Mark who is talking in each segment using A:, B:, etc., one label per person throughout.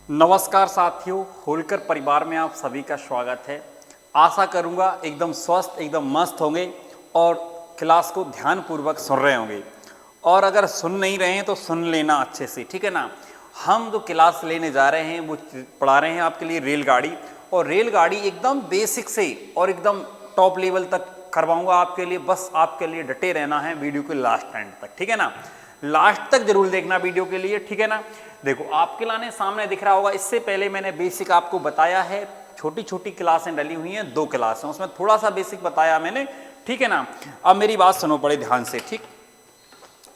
A: नमस्कार साथियों, होलकर परिवार में आप सभी का स्वागत है। आशा करूंगा एकदम स्वस्थ एकदम मस्त होंगे और क्लास को ध्यानपूर्वक सुन रहे होंगे। और अगर सुन नहीं रहे हैं तो सुन लेना अच्छे से, ठीक है ना। हम जो क्लास लेने जा रहे हैं वो पढ़ा रहे हैं आपके लिए रेलगाड़ी, और रेलगाड़ी एकदम बेसिक से और एकदम टॉप लेवल तक करवाऊंगा आपके लिए। बस आपके लिए डटे रहना है वीडियो के लास्ट एंड तक, ठीक है ना। लास्ट तक जरूर देखना वीडियो के लिए, ठीक है ना। देखो आपके लाने सामने दिख रहा होगा, इससे पहले मैंने बेसिक आपको बताया है। छोटी छोटी क्लासें डली हुई हैं, 2 क्लासें, उसमें थोड़ा सा बेसिक बताया मैंने, ठीक है ना। अब मेरी बात सुनो बड़े ध्यान से, ठीक।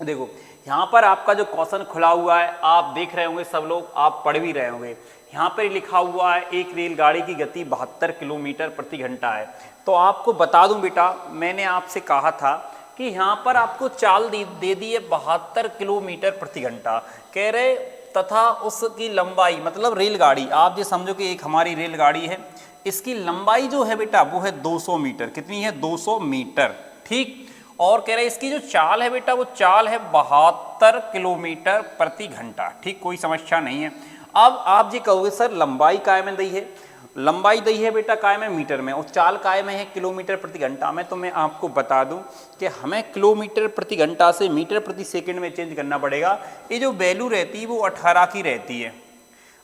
A: देखो यहाँ पर आपका जो क्वेश्चन खुला हुआ है, आप देख रहे होंगे, सब लोग आप पढ़ भी रहे होंगे। यहाँ पर लिखा हुआ है एक रेलगाड़ी की गति 72 किलोमीटर प्रति घंटा है। तो आपको बता दूं बेटा, मैंने आपसे कहा था कि यहाँ पर आपको चाल दे दी है 72 किलोमीटर प्रति घंटा, कह रहे तथा उसकी लंबाई, मतलब रेलगाड़ी, आप ये समझो कि एक हमारी रेलगाड़ी है, इसकी लंबाई जो है बेटा वो है 200 मीटर। कितनी है? 200 मीटर, ठीक। और कह रहे इसकी जो चाल है बेटा, वो चाल है 72 किलोमीटर प्रति घंटा, ठीक। कोई समस्या नहीं है। अब आप जी कहोगे सर लंबाई काय में दी है? लंबाई दी है बेटा काय में? मीटर में। और चाल काय में है? किलोमीटर प्रति घंटा में। तो मैं आपको बता दूं कि हमें किलोमीटर प्रति घंटा से मीटर प्रति सेकंड में चेंज करना पड़ेगा। ये जो वैल्यू रहती है वो 18 की रहती है।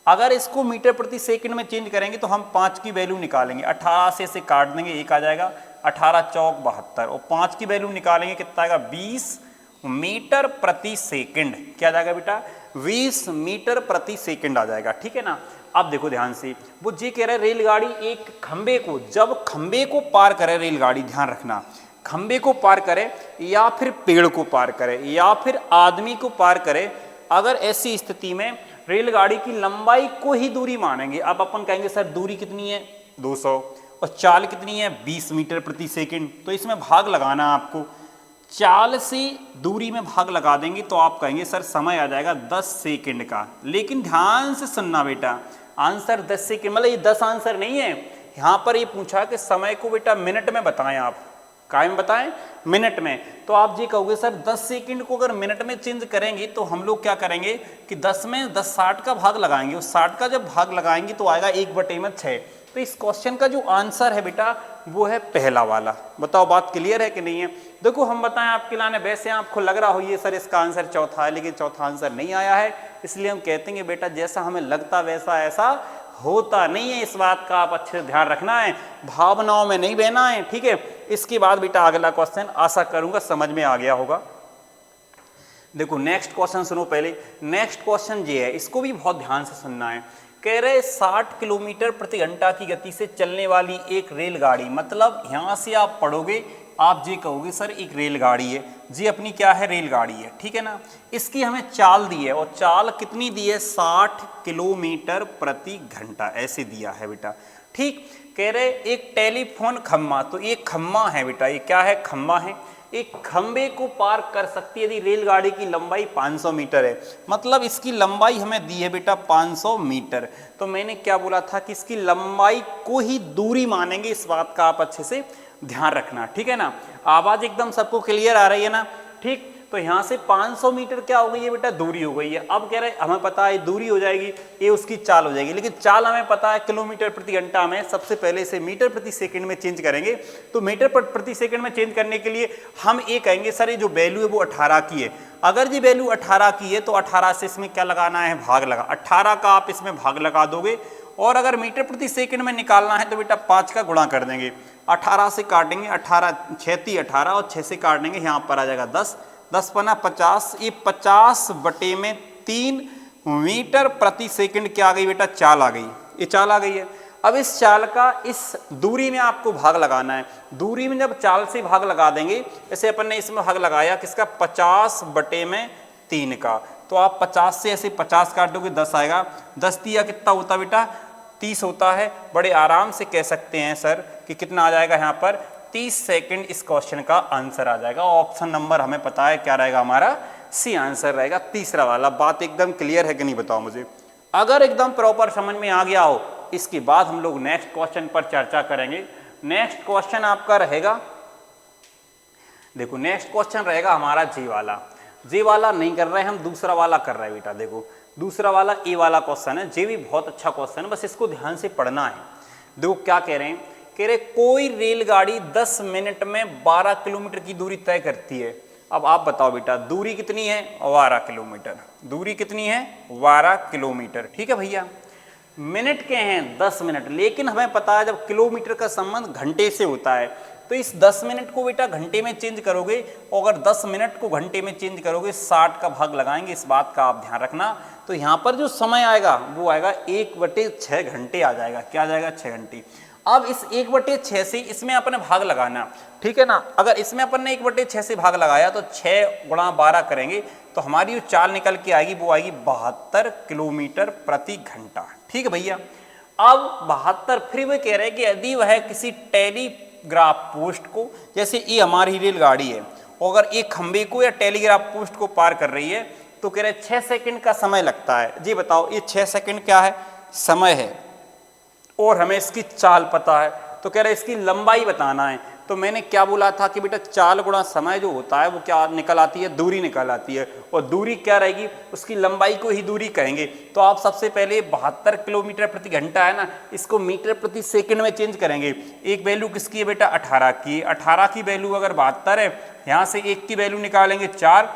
A: अगर इसको मीटर प्रति सेकंड में चेंज करेंगे तो हम 5 की वैल्यू निकालेंगे, 18 से इसे काट देंगे, 1 आ जाएगा, 18 चौक 72, और 5 की वैल्यू निकालेंगे, कितना आएगा? 20 मीटर प्रति सेकंड। क्या जाएगा बेटा? 20 मीटर प्रति सेकंड आ जाएगा, ठीक है ना। अब देखो ध्यान से, वो जी कह रहे रेलगाड़ी एक खंबे को, जब खंबे को पार करे रेलगाड़ी, ध्यान रखना, खंबे को पार करे या फिर पेड़ को पार करे या फिर आदमी को पार करे, अगर ऐसी स्थिति में रेलगाड़ी की लंबाई को ही दूरी मानेंगे। अब अपन कहेंगे सर दूरी कितनी है? 200, और चाल कितनी है? 20 मीटर प्रति सेकंड। तो इसमें भाग लगाना आपको, चाल से दूरी में भाग लगा देंगे तो आप कहेंगे सर समय आ जाएगा 10 सेकंड का। लेकिन ध्यान से सुनना बेटा, आंसर 10 सेकंड, मतलब ये 10 आंसर नहीं है। यहाँ पर ये पूछा कि समय को बेटा मिनट में बताएं, आप काय में बताएं? मिनट में। तो आप जी कहोगे सर 10 सेकंड को अगर मिनट में चेंज करेंगे तो हम लोग क्या करेंगे कि 10 में 10 60 का भाग लगाएंगे, उस 60 का जब भाग लगाएंगे तो आएगा 1/6। तो इस क्वेश्चन का जो आंसर है बेटा वो है पहला वाला। बताओ बात क्लियर है कि नहीं है? देखो हम बताएं आपके लाने, वैसे आपको लग रहा हो ये सर इसका आंसर चौथा है, लेकिन चौथा आंसर नहीं आया है, इसलिए हम कहते हैं बेटा जैसा हमें लगता वैसा ऐसा होता नहीं है। इस बात का आप अच्छे से ध्यान रखना है, भावनाओं में नहीं बहना है, ठीक है। इसके बाद बेटा अगला क्वेश्चन आशा करूंगा समझ में आ गया होगा। देखो नेक्स्ट क्वेश्चन सुनो पहले। नेक्स्ट क्वेश्चन ये है, इसको भी बहुत ध्यान से सुनना है। कह रहे 60 किलोमीटर प्रति घंटा की गति से चलने वाली एक रेलगाड़ी, मतलब यहां से आप पढ़ोगे, आप जी कहोगे सर एक रेलगाड़ी है जी, अपनी क्या है? रेलगाड़ी है, ठीक है ना। इसकी हमें चाल दी है, और चाल कितनी दी है? 60 किलोमीटर प्रति घंटा, ऐसे दिया है बेटा, ठीक। कह रहे एक टेलीफोन खम्मा, तो एक खम्मा है बेटा, ये क्या है? खम्मा है। एक खंबे को पार कर सकती है यदि रेलगाड़ी की लंबाई 500 मीटर है, मतलब इसकी लंबाई हमें दी है बेटा 500 मीटर। तो मैंने क्या बोला था कि इसकी लंबाई को ही दूरी मानेंगे, इस बात का आप अच्छे से ध्यान रखना, ठीक है ना। आवाज एकदम सबको क्लियर आ रही है ना? ठीक। तो यहाँ से 500 मीटर क्या हो गई है बेटा? दूरी हो गई है। अब कह रहे हमें पता है दूरी हो जाएगी, ये उसकी चाल हो जाएगी, लेकिन चाल हमें पता है किलोमीटर प्रति घंटा में, सबसे पहले इसे मीटर प्रति सेकंड में चेंज करेंगे। तो मीटर प्रति सेकंड में चेंज करने के लिए हम ये कहेंगे सर ये जो वैल्यू है वो 18 की है। अगर ये वैल्यू 18 की है तो 18 से इसमें क्या लगाना है? भाग लगा, 18 का आप इसमें भाग लगा दोगे। और अगर मीटर प्रति सेकंड में निकालना है तो बेटा 5 का गुणा कर देंगे, 18 से काटेंगे, 18 6 18, और 6 से काट देंगे, यहाँ पर आ जाएगा 10, 10 पना 50, ये 50/3 मीटर प्रति सेकंड क्या आ गई बेटा? चाल आ गई, ये चाल आ गई है। अब इस चाल का इस दूरी में आपको भाग लगाना है। दूरी में जब चाल से भाग लगा देंगे, जैसे अपन ने इसमें भाग लगाया किसका? 50/3 का, तो आप 50 से ऐसे 50 काट दोगे, 10 आएगा, 10 दिया कितना होता बेटा? 30 होता है। बड़े आराम से कह सकते हैं सर कि कितना आ जाएगा यहाँ पर? 30 सेकंड इस क्वेश्चन का आंसर आ जाएगा। ऑप्शन नंबर हमें पता है क्या रहेगा हमारा? सी आंसर रहेगा, तीसरा वाला। बात एकदम क्लियर है कि नहीं बताओ मुझे? अगर एकदम प्रॉपर समझ में आ गया हो, इसके बाद हम लोग नेक्स्ट क्वेश्चन पर चर्चा करेंगे। नेक्स्ट क्वेश्चन आपका रहेगा, देखो नेक्स्ट क्वेश्चन रहेगा हमारा जी वाला। जी वाला नहीं कर रहे हैं हम, दूसरा वाला कर रहे हैं बेटा। देखो दूसरा वाला ए वाला क्वेश्चन है, ये भी बहुत अच्छा क्वेश्चन है, बस इसको ध्यान से पढ़ना है। देखो क्या कह रहे हैं, कह रहे कोई रेलगाड़ी 10 मिनट में 12 किलोमीटर की दूरी तय करती है। अब आप बताओ बेटा दूरी कितनी है, 12 किलोमीटर। दूरी कितनी है, 12 किलोमीटर। ठीक है भैया, मिनट के हैं 10 मिनट, लेकिन हमें पता है जब किलोमीटर का संबंध घंटे से होता है तो इस 10 मिनट को बेटा घंटे में चेंज करोगे, और अगर 10 मिनट को घंटे में चेंज करोगे 60 का भाग लगाएंगे, इस बात का आप ध्यान रखना। तो यहाँ पर जो समय आएगा वो आएगा 1/6 घंटे आ जाएगा। क्या आ जाएगा, 6 घंटे। अब इस 1/6 से इसमें अपने भाग लगाना, ठीक है ना। अगर इसमें अपन ने 1/6 से भाग लगाया तो 6 × 12 करेंगे तो हमारी जो चाल निकल के आएगी वो आएगी 72 किलोमीटर प्रति घंटा। ठीक है भैया। अब 72, फिर वे कह रहे हैं कि यदि वह किसी टेलीग्राफ पोस्ट को, जैसे ये हमारी रेलगाड़ी है, और अगर एक खंबे को या टेलीग्राफ पोस्ट को पार कर रही है तो कह रहे 6 सेकंड का समय लगता है। जी बताओ, ये 6 सेकंड क्या है, समय है, और हमें इसकी चाल पता है, तो कह रहे इसकी लंबाई बताना है। तो मैंने क्या बोला था कि बेटा चाल गुणा समय जो होता है वो क्या निकल आती है, दूरी निकल आती है, और दूरी क्या रहेगी, उसकी लंबाई को ही दूरी कहेंगे। तो आप सबसे पहले 72 किलोमीटर प्रति घंटा है ना, इसको मीटर प्रति सेकंड में चेंज करेंगे। एक वैल्यू किसकी है बेटा, 18 की। 18 की वैल्यू अगर 72 है, यहाँ से 1 की वैल्यू निकालेंगे 4,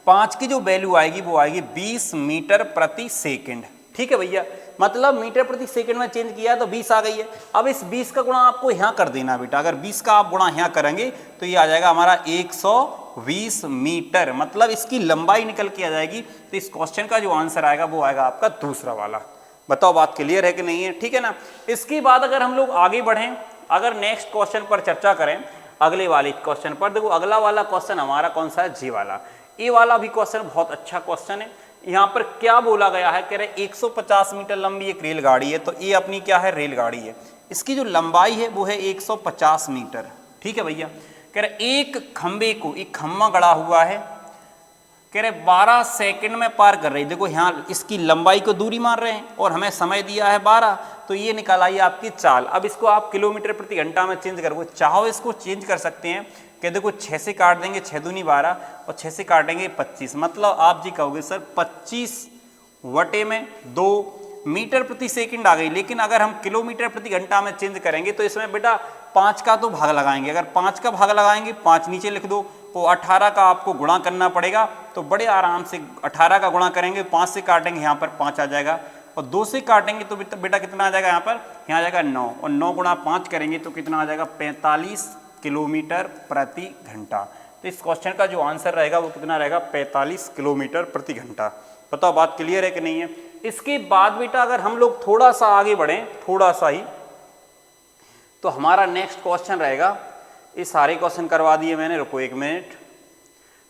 A: 5 की जो वैल्यू आएगी वो आएगी 20 मीटर प्रति सेकंड। ठीक है भैया, मतलब मीटर प्रति सेकंड में चेंज किया तो 20 आ गई है। अब इस 20 का गुणा आपको यहाँ कर देना बेटा, अगर 20 का आप गुणा यहाँ करेंगे तो ये आ जाएगा हमारा 120 मीटर, मतलब इसकी लंबाई निकल के आ जाएगी। तो इस क्वेश्चन का जो आंसर आएगा वो आएगा आपका दूसरा वाला। बताओ बात क्लियर है कि नहीं है, ठीक है ना। इसके बाद अगर हम लोग आगे बढ़ें, अगर नेक्स्ट क्वेश्चन पर चर्चा करें, अगले वाले क्वेश्चन पर, देखो अगला वाला क्वेश्चन हमारा कौन सा है, जी वाला। ये वाला भी क्वेश्चन बहुत अच्छा क्वेश्चन है। यहाँ पर क्या बोला गया है, कह रहे 150 मीटर लंबी एक रेलगाड़ी है, तो ये अपनी क्या है, रेलगाड़ी है। इसकी जो लंबाई है वो है 150 मीटर। ठीक है भैया, कह रहे एक खंबे को, एक खम्मा गड़ा हुआ है, कह रहे 12 सेकंड में पार कर रही। देखो यहाँ इसकी लंबाई को दूरी मान रहे हैं और हमें समय दिया है 12, तो ये निकाल आई आपकी चाल। अब इसको आप किलोमीटर प्रति घंटा में चेंज करोगे, चाहो इसको चेंज कर सकते हैं कि देखो 6 से काट देंगे, 6 दूनी 12, और 6 से काटेंगे 25, मतलब आप जी कहोगे सर 25/2 मीटर प्रति सेकंड आ गई। लेकिन अगर हम किलोमीटर प्रति घंटा में चेंज करेंगे तो इसमें बेटा 5 का तो भाग लगाएंगे। अगर 5 का भाग लगाएंगे, 5 नीचे लिख दो, तो 18 का आपको गुणा करना पड़ेगा। तो बड़े आराम से 18 का गुणा करेंगे, 5 से काटेंगे, यहाँ पर 5 आ जाएगा, और 2 से काटेंगे तो बेटा कितना आ जाएगा, यहाँ पर यहाँ आ जाएगा 9, और 9 गुणा 5 करेंगे तो कितना आ जाएगा, 45 किलोमीटर प्रति घंटा। तो इस क्वेश्चन का जो आंसर रहेगा वो कितना रहेगा, 45 किलोमीटर प्रति घंटा। बताओ बात क्लियर है कि नहीं है। इसके बाद बेटा अगर हम लोग थोड़ा सा आगे बढ़ें, थोड़ा सा ही, तो हमारा नेक्स्ट क्वेश्चन रहेगा, ये सारे क्वेश्चन करवा दिए मैंने, रुको 1 मिनट।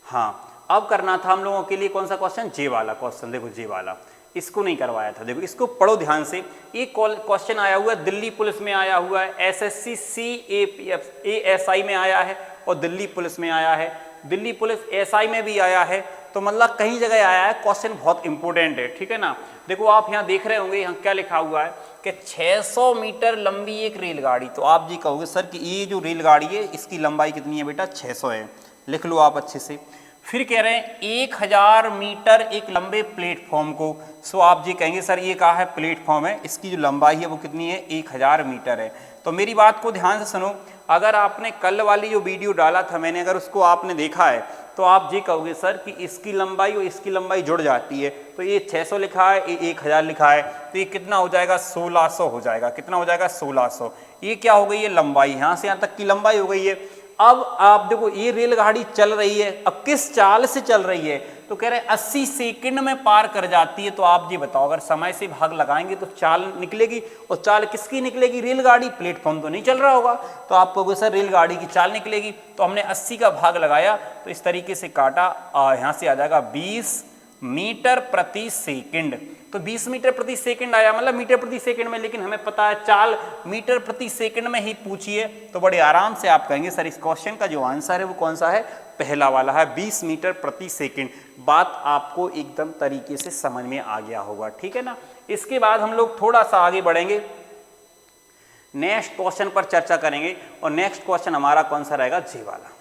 A: हाँ, अब करना था हम लोगों के लिए कौन सा क्वेश्चन, जे वाला क्वेश्चन। देखो जे वाला, इसको नहीं करवाया था, देखो इसको पढ़ो ध्यान से। एक क्वेश्चन आया हुआ है, दिल्ली पुलिस में आया हुआ है, SSC CAPF ASI में आया है, और दिल्ली पुलिस में आया है, दिल्ली पुलिस SI में भी आया है, तो मतलब कहीं जगह आया है। क्वेश्चन बहुत इंपॉर्टेंट है, ठीक है ना। देखो आप यहाँ देख रहे होंगे, यहाँ क्या लिखा हुआ है कि 600 मीटर लंबी एक रेलगाड़ी। तो आप जी कहोगे सर कि ये जो रेलगाड़ी है इसकी लंबाई कितनी है बेटा, 600 है, लिख लो आप अच्छे से। फिर कह रहे हैं 1000 मीटर एक लंबे प्लेटफॉर्म को, सो आप जी कहेंगे सर ये कहा है प्लेटफॉर्म है, इसकी जो लंबाई है वो कितनी है, 1000 मीटर है। तो मेरी बात को ध्यान से सुनो, अगर आपने कल वाली जो वीडियो डाला था मैंने, अगर उसको आपने देखा है तो आप जी कहोगे सर कि इसकी लंबाई और इसकी लंबाई जुड़ जाती है। तो ये 600 लिखा है, ये 1000 लिखा है, तो ये कितना हो जाएगा, 1600 हो जाएगा। कितना हो जाएगा, 1600। ये क्या हो गई है, लंबाई, यहाँ से यहाँ तक की लंबाई हो गई है। अब आप देखो ये रेलगाड़ी चल रही है, अब किस चाल से चल रही है, तो कह रहे 80 सेकंड में पार कर जाती है। तो आप जी बताओ, अगर समय से भाग लगाएंगे तो चाल निकलेगी, और चाल किसकी निकलेगी, रेलगाड़ी, प्लेटफॉर्म तो नहीं चल रहा होगा, तो आप कहोगे सर रेलगाड़ी की चाल निकलेगी। तो हमने 80 का भाग लगाया, तो इस तरीके से काटा, यहाँ से आ जाएगा 20 मीटर प्रति सेकंड। तो 20 मीटर प्रति सेकंड आया, मतलब मीटर प्रति सेकंड में, लेकिन हमें पता है चाल मीटर प्रति सेकंड में ही पूछी है। तो बड़े आराम से आप कहेंगे सर इस क्वेश्चन का जो आंसर है वो कौन सा है, पहला वाला है, 20 मीटर प्रति सेकंड। बात आपको एकदम तरीके से समझ में आ गया होगा, ठीक है ना। इसके बाद हम लोग थोड़ा सा आगे बढ़ेंगे, नेक्स्ट क्वेश्चन पर चर्चा करेंगे, और नेक्स्ट क्वेश्चन हमारा कौन सा रहेगा, जे वाला।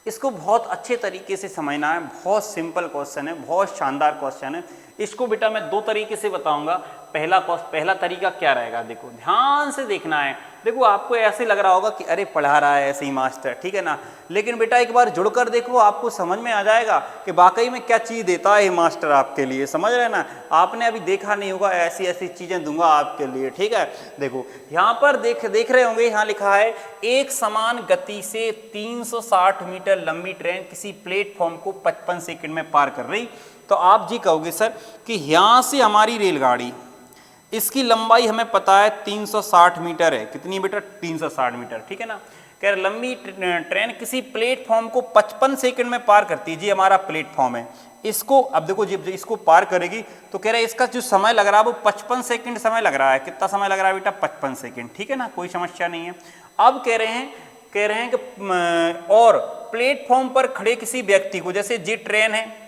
A: इसको बहुत अच्छे तरीके से समझना है, बहुत सिंपल क्वेश्चन है, बहुत शानदार क्वेश्चन है। इसको बेटा मैं दो तरीके से बताऊंगा। पहला तरीका क्या रहेगा, देखो ध्यान से देखना है। देखो आपको ऐसे लग रहा होगा कि अरे पढ़ा रहा है ऐसे ही मास्टर, ठीक है ना, लेकिन बेटा एक बार जुड़कर देखो, आपको समझ में आ जाएगा कि वाकई में क्या चीज़ देता है मास्टर आपके लिए, समझ रहे ना। आपने अभी देखा नहीं होगा, ऐसी ऐसी चीज़ें दूंगा आपके लिए, ठीक है। देखो यहाँ पर देख रहे होंगे, यहाँ लिखा है एक समान गति से 360 मीटर लंबी ट्रेन किसी प्लेटफॉर्म को 55 सेकंड में पार कर रही। तो आप जी कहोगे सर कि यहाँ से हमारी रेलगाड़ी, इसकी लंबाई हमें पता है 360 मीटर है। कितनी बेटा, 360 मीटर, ठीक है ना। कह रहे लंबी ट्रेन किसी प्लेटफॉर्म को 55 सेकंड में पार करती है। जी हमारा प्लेटफॉर्म है, इसको अब देखो जब इसको पार करेगी तो कह रहे हैं इसका जो समय लग रहा है वो 55 सेकंड समय लग रहा है। कितना समय लग रहा है बेटा, 55 सेकंड, ठीक है ना, कोई समस्या नहीं है। अब कह रहे हैं कि और प्लेटफॉर्म पर खड़े किसी व्यक्ति को, जैसे जी ट्रेन है,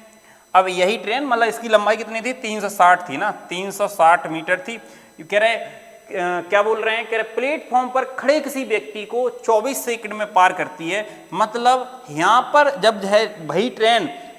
A: अब यही ट्रेन मतलब इसकी लंबाई कितनी थी, 360 थी ना, 360 मीटर थी। कह रहे क्या बोल रहे हैं, कह रहे प्लेटफॉर्म पर खड़े किसी व्यक्ति को 24 सेकंड में पार करती है। मतलब यहाँ पर जब है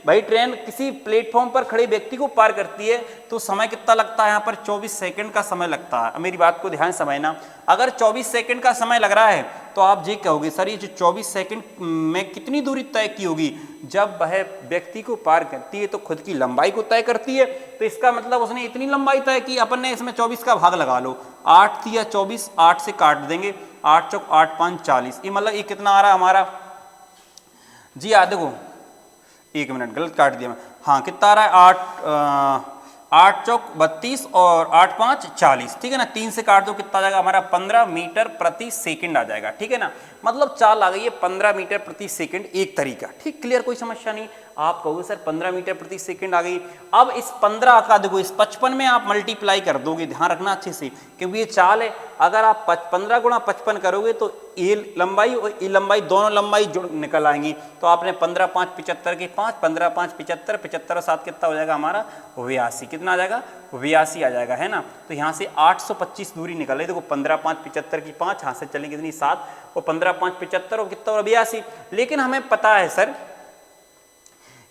A: वही ट्रेन किसी प्लेटफॉर्म पर खड़े व्यक्ति को पार करती है तो समय कितना लगता है, यहाँ पर 24 सेकंड का समय लगता है। मेरी बात को ध्यान समझना, अगर 24 सेकंड का समय लग रहा है तो आप ये कहोगे सर ये जो 24 सेकंड में कितनी दूरी तय की होगी। जब वह व्यक्ति को पार करती है तो खुद की लंबाई को तय करती है, तो इसका मतलब उसने इतनी लंबाई तय की, अपन ने इसमें 24 का भाग लगा लो, 8 थी या 24, 8 से काट देंगे, 8 चौक 8 5 40, ये मतलब ये कितना आ रहा है हमारा, जी आ देखो 1 मिनट गलत काट दिया मैं, हाँ कितना आ रहा है, 8 चौक 32 और 8 5 40, ठीक है ना। 3 से काट दो कितना आ जाएगा हमारा, 15 मीटर प्रति सेकंड आ जाएगा, ठीक है ना। मतलब चाल आ गई है 15 मीटर प्रति सेकंड, एक तरीका, ठीक, क्लियर, कोई समस्या नहीं। आप कहोगे सर 15 मीटर प्रति सेकंड आ गई। अब इस 15 का देखो इस 55 में आप मल्टीप्लाई कर दोगे, ध्यान रखना अच्छे से, क्योंकि ये चाल है। अगर आप 15 गुणा 55 करोगे तो ये लंबाई और ये लंबाई दोनों लंबाई जुड़ निकल आएंगी। तो आपने 15 5 75 के 5, 15 5 75, 75 7 कितना हो जाएगा हमारा 82, कितना आ जाएगा 82 आ जाएगा, है ना। तो यहाँ से 825 दूरी निकल रही, देखो 15 5 75 की 5, यहाँ से चलेंगे कितनी 7 और 15 5 75 और कितना 82। लेकिन हमें पता है सर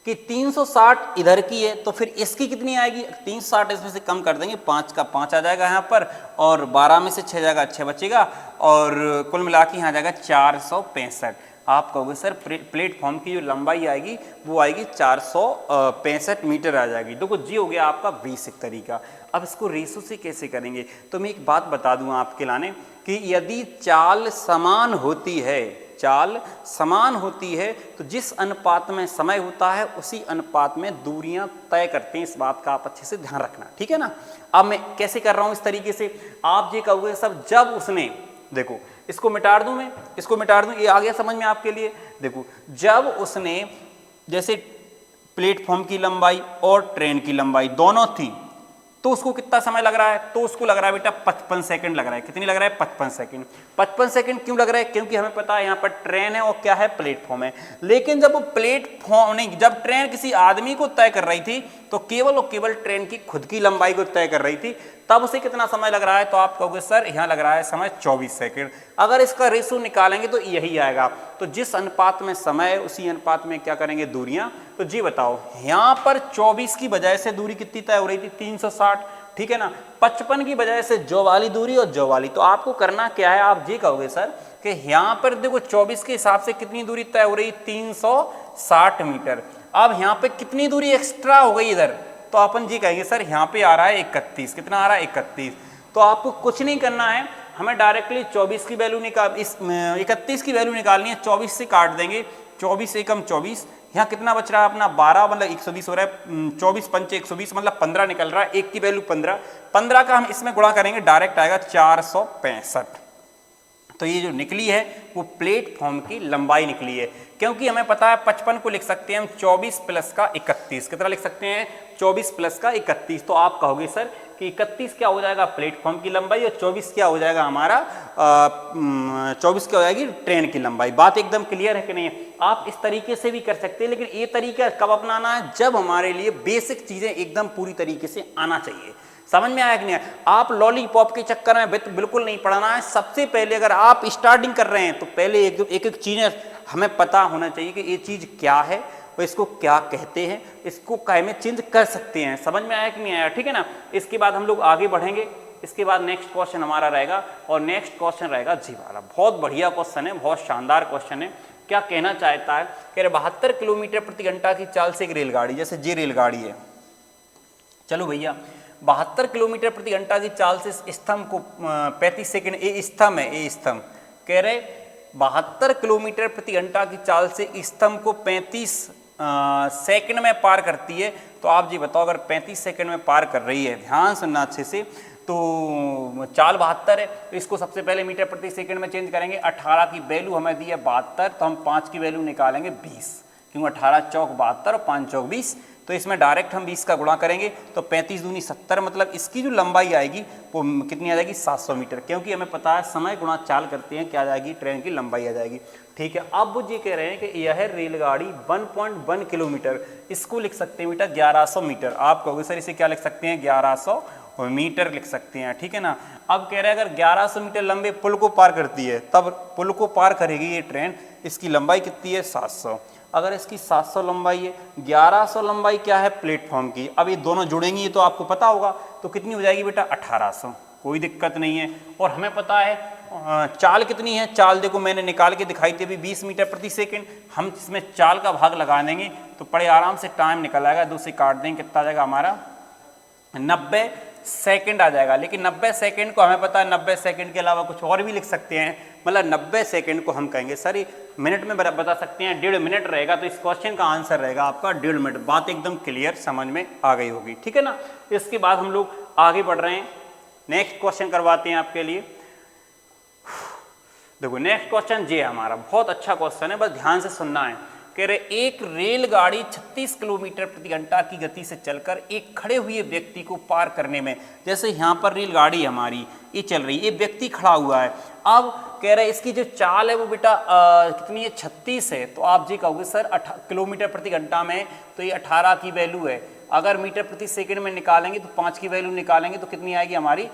A: कि 360 इधर की है, तो फिर इसकी कितनी आएगी, 360 इसमें से कम कर देंगे, 5 का 5 आ जाएगा यहाँ पर, और 12 में से 6 जाएगा, 6 बचेगा, और कुल मिला के यहाँ जाएगा 465। आप कहोगे सर प्लेटफॉर्म की जो लंबाई आएगी वो आएगी 465 मीटर आ जाएगी। देखो जी हो गया आपका बेसिक तरीका। अब इसको रेशो से कैसे करेंगे, तो मैं एक बात बता दूँ आपके लाने कि यदि चाल समान होती है तो जिस अनुपात में समय होता है उसी अनुपात में दूरियां तय करते हैं। इस बात का आप अच्छे से ध्यान रखना, ठीक है ना। अब मैं कैसे कर रहा हूं इस तरीके से, आप ये कहोगे सब जब उसने, देखो इसको मिटा दूं, मैं इसको मिटा दूं, ये आ गया समझ में आपके लिए। देखो जब उसने जैसे प्लेटफॉर्म की लंबाई और ट्रेन की लंबाई दोनों थी तो उसको कितना समय लग रहा है, तो उसको लग रहा है बेटा 55 सेकंड लग रहा है। कितनी लग रहा है, 55 सेकंड। 55 सेकंड क्यों लग रहा है, क्योंकि हमें पता है यहाँ पर ट्रेन है और क्या है, प्लेटफॉर्म है। लेकिन जब वो प्लेटफॉर्म नहीं, जब ट्रेन किसी आदमी को तय कर रही थी तो केवल और केवल ट्रेन की खुद की लंबाई को तय कर रही थी, तब उसे कितना समय लग रहा है, तो आप कहोगे सर यहाँ लग रहा है समय 24 सेकंड। अगर इसका रेशो निकालेंगे तो यही आएगा। तो जिस अनुपात में समय है उसी अनुपात में क्या करेंगे, दूरियां। तो जी बताओ यहाँ पर 24 की बजाय से दूरी कितनी तय हो रही थी, 360, ठीक है ना। 55 की बजाय से जो वाली दूरी और जो वाली, तो आपको करना क्या है, आप जी कहोगे सर कि यहाँ पर देखो 24 के हिसाब से कितनी दूरी तय हो रही, 360 मीटर। अब यहाँ पे कितनी दूरी एक्स्ट्रा हो गई इधर, तो अपन जी कहेंगे सर यहाँ पे आ रहा है 31। कितना आ रहा है, 31। तो आपको कुछ नहीं करना है, हमें डायरेक्टली 24 की वैल्यू निकाल, इस 31 की वैल्यू निकालनी है। 24 से काट देंगे, 24 एकम 24, यहाँ कितना बच रहा है अपना 12, मतलब 120 हो रहा है। 24 पंचे 120 मतलब 15 निकल रहा है, एक की वैल्यू 15। 15 का हम इसमें गुणा करेंगे, डायरेक्ट आएगा 465। तो ये जो निकली है वो प्लेटफॉर्म की लंबाई निकली है, क्योंकि हमें पता है 55 को लिख सकते हैं हम 24 प्लस का 31। कितना लिख सकते हैं, 24 प्लस का 31। तो आप कहोगे सर कि 31 क्या हो जाएगा, प्लेटफॉर्म की लंबाई, और 24 क्या हो जाएगा हमारा 24 क्या हो जाएगी, ट्रेन की लंबाई। बात एकदम क्लियर है कि नहीं। आप इस तरीके से भी कर सकते हैं, लेकिन ये तरीका कब अपनाना है, जब हमारे लिए बेसिक चीजें एकदम पूरी तरीके से आना चाहिए। समझ में आया कि नहीं। आप लॉलीपॉप के चक्कर में बिल्कुल नहीं पढ़ना है। सबसे पहले अगर आप स्टार्टिंग कर रहे हैं तो पहले एक एक चीजें हमें पता होना चाहिए कि ये चीज क्या है वो इसको क्या कहते हैं, इसको काय में चेंज कर सकते हैं। समझ में आया कि नहीं आया? ठीक है ना। इसके बाद हम लोग आगे बढ़ेंगे। इसके बाद नेक्स्ट क्वेश्चन हमारा रहेगा, और नेक्स्ट क्वेश्चन रहेगा जी वाला। बहुत बढ़िया क्वेश्चन है, बहुत शानदार क्वेश्चन है। क्या कहना चाहता है? कह रहे 72 किलोमीटर प्रति घंटा की चाल से एक रेलगाड़ी, जैसे ये रेलगाड़ी है, चलो भैया 72 किलोमीटर प्रति घंटा की चाल से स्तंभ को 35 सेकंड, ये स्तंभ है, ये स्तंभ, कह रहे 72 किलोमीटर प्रति घंटा की चाल से स्तंभ को 35 सेकंड में पार करती है। तो आप जी बताओ, अगर 35 सेकंड में पार कर रही है, ध्यान सुनना अच्छे से, तो चाल 72 है, तो इसको सबसे पहले मीटर प्रति सेकंड में चेंज करेंगे। 18 की वैल्यू हमें दी है 72, तो हम 5 की वैल्यू निकालेंगे 20, क्योंकि 18 चौक 72 और 5 चौक 20, तो इसमें डायरेक्ट हम 20 का गुणा करेंगे, तो 35 दूनी 70, मतलब इसकी जो लंबाई आएगी वो कितनी आ जाएगी? 700 मीटर, क्योंकि हमें पता है समय गुणा चाल करते हैं, क्या आ जाएगी? ट्रेन की लंबाई आ जाएगी। ठीक है। अब वो ये कह रहे हैं कि यह रेलगाड़ी 1.1 किलोमीटर, इसको लिख सकते हैं बेटा 1100 मीटर। आप कहोगे सर इसे क्या लिख सकते हैं? 1100 मीटर लिख सकते हैं। ठीक है ना। अब कह रहे हैं अगर 1100 मीटर लंबे पुल को पार करती है, तब पुल को पार करेगी ये ट्रेन, इसकी लंबाई कितनी है? 700। अगर इसकी 700 लंबाई है, 1100 लंबाई क्या है? प्लेटफॉर्म की। अब ये दोनों जुड़ेंगी, ये तो आपको पता होगा, तो कितनी हो जाएगी बेटा? 1800। कोई दिक्कत नहीं है। और हमें पता है चाल कितनी है? चाल देखो मैंने निकाल के दिखाई थी अभी, 20 मीटर प्रति सेकंड। हम इसमें चाल का भाग लगा देंगे तो बड़े आराम से टाइम निकल आएगा, 2 से काट देंगे, कितना आ जाएगा हमारा? 90 सेकंड आ जाएगा। लेकिन 90 सेकंड को हमें पता है 90 सेकंड के अलावा कुछ और भी लिख सकते हैं, मतलब 90 सेकंड को हम कहेंगे सर मिनट में बता सकते हैं, 1.5 मिनट रहेगा, तो इस क्वेश्चन का आंसर रहेगा आपका 1.5 मिनट। बात एकदम क्लियर समझ में आ गई होगी। ठीक है ना। इसके बाद हम लोग आगे बढ़ रहे हैं, नेक्स्ट क्वेश्चन करवाते हैं आपके लिए। देखो नेक्स्ट क्वेश्चन ये है हमारा, बहुत अच्छा क्वेश्चन है, बस ध्यान से सुनना है। कह रहे एक रेलगाड़ी 36 किलोमीटर प्रति घंटा की गति से चलकर एक खड़े हुए व्यक्ति को पार करने में, जैसे यहाँ पर रेलगाड़ी हमारी ये चल रही है, ये व्यक्ति खड़ा हुआ है। अब कह रहे इसकी जो चाल है वो बेटा कितनी है? 36 है। तो आप जी कहोगे सर किलोमीटर प्रति घंटा में, तो ये 18 की वैल्यू है। अगर मीटर प्रति सेकंड में निकालेंगे तो 5 की वैल्यू निकालेंगे तो कितनी आएगी हमारी?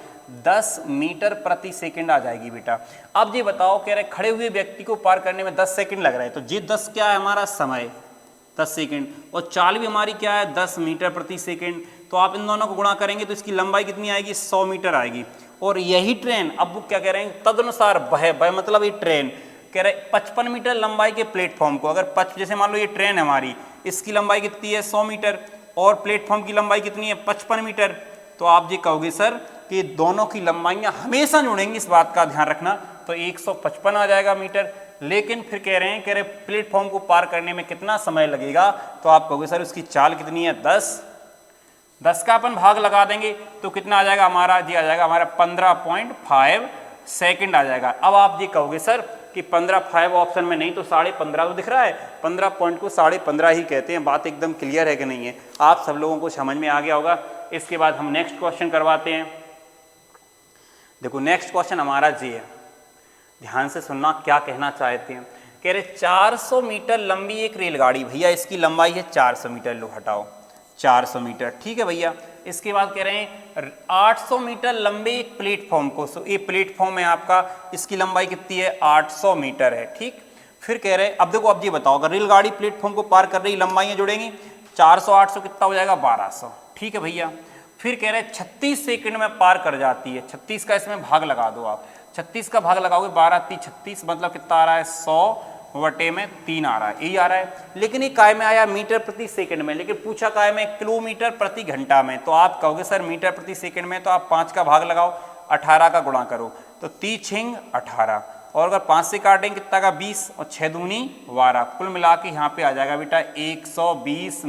A: 10 मीटर प्रति सेकंड आ जाएगी बेटा। अब ये बताओ, कह रहे खड़े हुए व्यक्ति को पार करने में 10 सेकंड लग रहा है, तो ये 10 क्या है हमारा? समय, 10 सेकंड, और चाल भी हमारी क्या है? 10 मीटर प्रति सेकंड। तो आप इन दोनों को गुणा करेंगे तो इसकी लंबाई कितनी आएगी? 100 मीटर आएगी। और यही ट्रेन, अब वो क्या कह रहे हैं? तदनुसार बह मतलब ये ट्रेन कह रहे 55 मीटर लंबाई के प्लेटफॉर्म को, अगर जैसे मान लो ये ट्रेन है हमारी, इसकी लंबाई कितनी है? 100 मीटर, और प्लेटफॉर्म की लंबाई कितनी है? 55 मीटर। तो आप ये कहोगे सर कि दोनों की लंबाइयां हमेशा जुड़ेंगी, इस बात का ध्यान रखना, तो 155 आ जाएगा मीटर। लेकिन फिर कह रहे हैं प्लेटफॉर्म को पार करने में कितना समय लगेगा? तो आप कहोगे सर उसकी चाल कितनी है? 10 का अपन भाग लगा देंगे तो कितना आ जाएगा हमारा? जी आ जाएगा हमारा 15.5 सेकंड आ जाएगा। अब आप ये कहोगे सर कि 15.5 ऑप्शन में नहीं, तो 15.5 तो दिख रहा है, 15 पॉइंट को 15.5 ही कहते हैं। बात एकदम क्लियर है कि नहीं है? आप सब लोगों को समझ में आ गया होगा। इसके बाद हम नेक्स्ट क्वेश्चन करवाते हैं। देखो नेक्स्ट क्वेश्चन हमारा जी है, ध्यान से सुनना क्या कहना चाहते हैं। कह रहे 400 मीटर लंबी एक रेलगाड़ी, भैया इसकी लंबाई है 400 मीटर, लो हटाओ 400 मीटर, ठीक है भैया। इसके बाद कह रहे हैं 800 मीटर लंबे एक प्लेटफॉर्म को, ये प्लेटफॉर्म है आपका, इसकी लंबाई कितनी है? 800 मीटर है, ठीक। फिर कह रहे हैं अब देखो, अब ये बताओ, अगर रेलगाड़ी प्लेटफॉर्म को पार कर रही, लंबाइयाँ जुड़ेंगी, 400 800 कितना हो जाएगा? 1200, ठीक है भैया। फिर कह रहे हैं 36 सेकंड में पार कर जाती है, 36 का इसमें भाग लगा दो आप, 36 का भाग लगाओगे 12 3 36, मतलब कितना आ रहा है? 100/3 आ रहा है, यही आ रहा है। लेकिन ये काय में आया? मीटर प्रति सेकंड में, लेकिन पूछा काय में? किलोमीटर प्रति घंटा में। तो आप कहोगे सर मीटर प्रति सेकंड में, तो आप 5 का भाग लगाओ, 18 का गुणा करो, तो 3×6 18, और अगर 5 से काटेंगे कितना का? 20, और 6 दूनी 12, कुल मिला के यहाँ पे आ जाएगा बेटा 120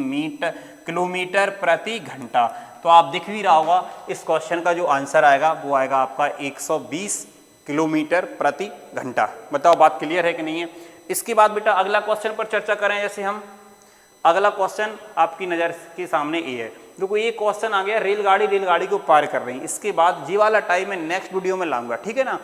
A: किलोमीटर प्रति घंटा। तो आप दिख भी रहा होगा, इस क्वेश्चन का जो आंसर आएगा वो आएगा आपका 120 किलोमीटर प्रति घंटा। बताओ बात क्लियर है कि नहीं है? इसके बाद बेटा अगला क्वेश्चन पर चर्चा करें। जैसे हम अगला क्वेश्चन आपकी नज़र के सामने ये है, देखो ये क्वेश्चन आ गया, रेलगाड़ी को पार कर रही है। इसके बाद जी वाला टाइम मैं नेक्स्ट वीडियो में लाऊंगा, ठीक है ना।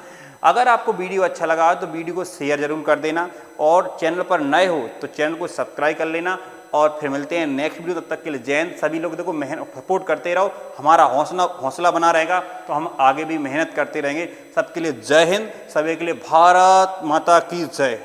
A: अगर आपको वीडियो अच्छा लगा तो वीडियो को शेयर जरूर कर देना, और चैनल पर नए हो तो चैनल को सब्सक्राइब कर लेना, और फिर मिलते हैं नेक्स्ट वीडियो। तब तक के लिए जय हिंद। सभी लोग देखो मेहनत सपोर्ट करते रहो, हमारा हौसला बना रहेगा, तो हम आगे भी मेहनत करते रहेंगे। सबके लिए जय हिंद, सभी के लिए भारत माता की जय।